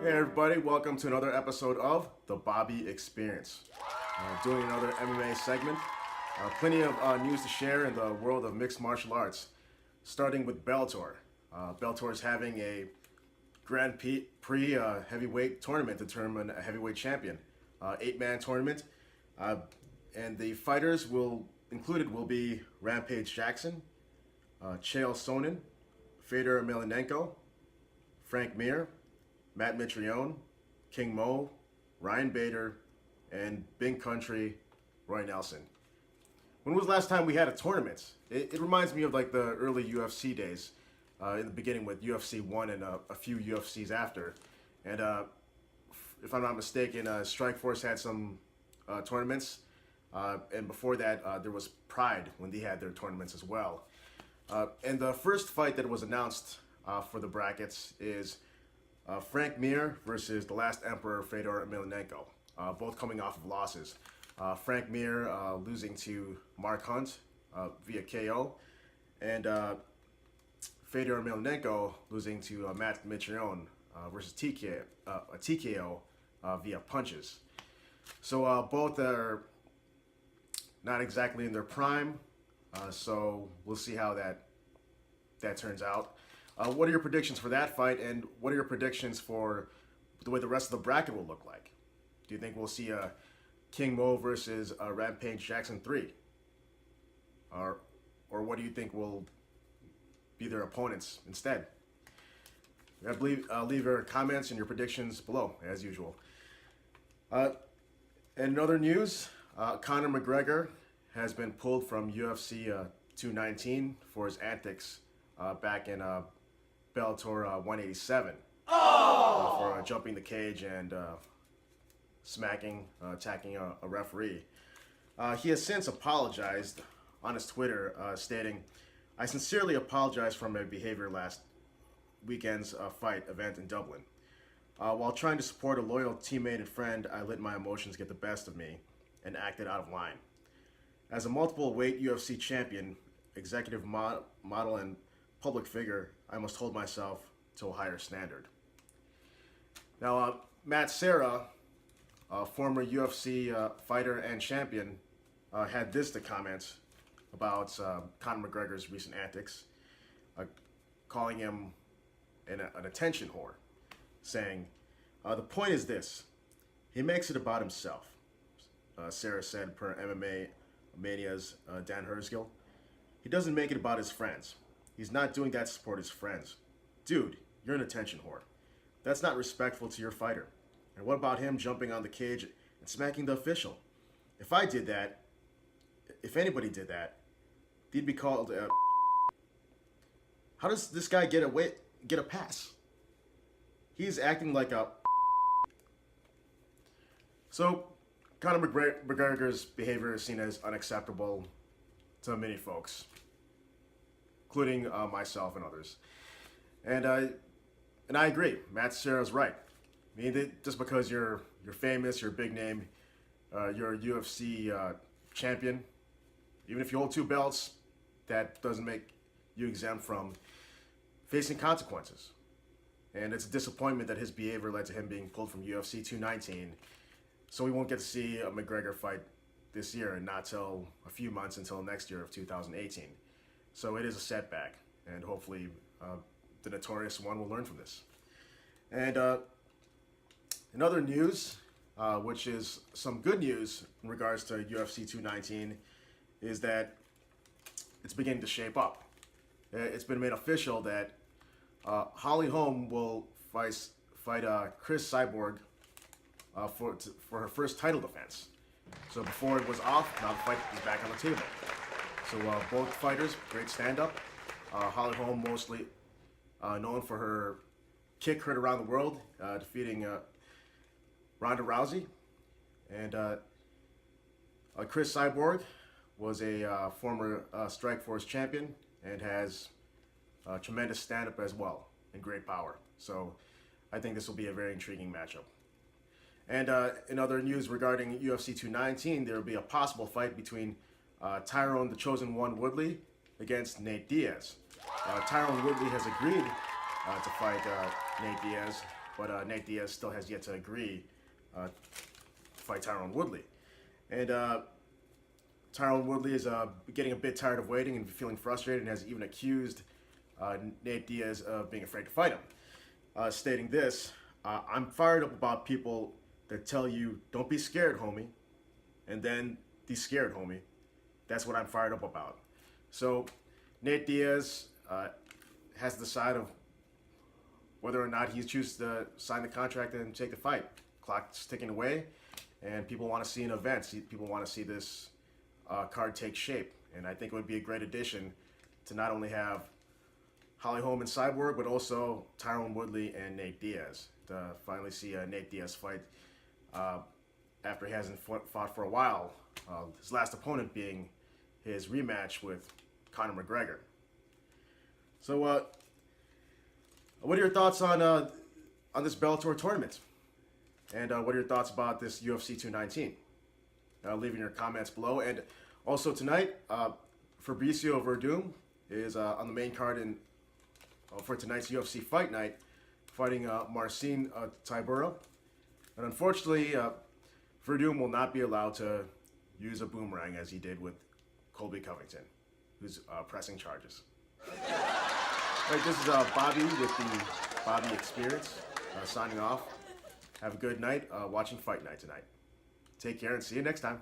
Hey everybody, welcome to another episode of The Bobby Experience. Doing another MMA segment. Plenty of news to share in the world of mixed martial arts. Starting with Bellator. Bellator is having a Grand Prix heavyweight tournament to determine a heavyweight champion. 8-man tournament. And the fighters included will be Rampage Jackson, Chael Sonnen, Fedor Emelianenko, Frank Mir, Matt Mitrione, King Mo, Ryan Bader, and Big Country Roy Nelson. When was the last time we had a tournament? It reminds me of like the early UFC days, in the beginning with UFC 1 and a few UFCs after. And if I'm not mistaken, Strikeforce had some tournaments, and before that there was Pride when they had their tournaments as well. And the first fight that was announced for the brackets is Frank Mir versus the last Emperor Fedor Emelianenko, both coming off of losses. Frank Mir losing to Mark Hunt via KO, and Fedor Emelianenko losing to Matt Mitrione versus a TKO via punches. So both are not exactly in their prime, so we'll see how that turns out. What are your predictions for that fight, and what are your predictions for the way the rest of the bracket will look like? Do you think we'll see a King Mo versus Rampage Jackson 3? Or what do you think will be their opponents instead? I believe leave your comments and your predictions below, as usual. And in other news, Conor McGregor has been pulled from UFC 219 for his antics back in Bellator 187 for jumping the cage and attacking a referee. He has since apologized on his Twitter, stating, "I sincerely apologize for my behavior last weekend's fight event in Dublin. While trying to support a loyal teammate and friend, I let my emotions get the best of me and acted out of line. As a multiple weight UFC champion, executive model, and public figure, I must hold myself to a higher standard." Now, Matt Serra, a former UFC fighter and champion, had this to comment about Conor McGregor's recent antics, calling him an attention whore, saying, "The point is this, he makes it about himself," Serra said per MMA Mania's Dan Herzgill. "He doesn't make it about his friends. He's not doing that to support his friends. Dude, you're an attention whore. That's not respectful to your fighter. And what about him jumping on the cage and smacking the official? If I did that, if anybody did that, they'd be called a..." How does this guy get a pass? He's acting like a... So, Conor McGregor's behavior is seen as unacceptable to many folks, including myself and others. And I agree. Matt Serra's right. I mean, just because you're famous, you're a big name, you're a UFC champion, even if you hold 2 belts, that doesn't make you exempt from facing consequences. And it's a disappointment that his behavior led to him being pulled from UFC 219. So we won't get to see a McGregor fight this year, and not till a few months until next year of 2018. So it is a setback, and hopefully the notorious one will learn from this. And in other news, which is some good news in regards to UFC 219, is that it's beginning to shape up. It's been made official that Holly Holm will fight Chris Cyborg for her first title defense. So before it was off, now the fight is back on the table. So both fighters, great stand-up. Holly Holm mostly known for her kick heard around the world, defeating Ronda Rousey. And Chris Cyborg was a former Strikeforce champion and has tremendous stand-up as well and great power. So I think this will be a very intriguing matchup. And in other news regarding UFC 219, there will be a possible fight between Tyron, the Chosen One Woodley, against Nate Diaz. Tyron Woodley has agreed to fight Nate Diaz but Nate Diaz still has yet to agree to fight Tyron Woodley. And Tyron Woodley is getting a bit tired of waiting and feeling frustrated, and has even accused Nate Diaz of being afraid to fight him, stating this: I'm fired up about people that tell you, don't be scared, homie, and then be scared, homie. That's what I'm fired up about. So Nate Diaz has to decide of whether or not he chooses to sign the contract and take the fight. Clock's ticking away, and people want to see an event. People want to see this card take shape, and I think it would be a great addition to not only have Holly Holm and Cyborg, but also Tyron Woodley and Nate Diaz, to finally see Nate Diaz fight after he hasn't fought for a while. His last opponent being his rematch with Conor McGregor. So, what are your thoughts on this Bellator tournament? And what are your thoughts about this UFC 219? Leave in your comments below. And also tonight, Fabricio Verdum is on the main card for tonight's UFC Fight Night, fighting Marcin Tybura. And unfortunately, Verdum will not be allowed to use a boomerang as he did with Colby Covington, who's pressing charges. All right, this is Bobby with the Bobby Experience, signing off. Have a good night watching Fight Night tonight. Take care and see you next time.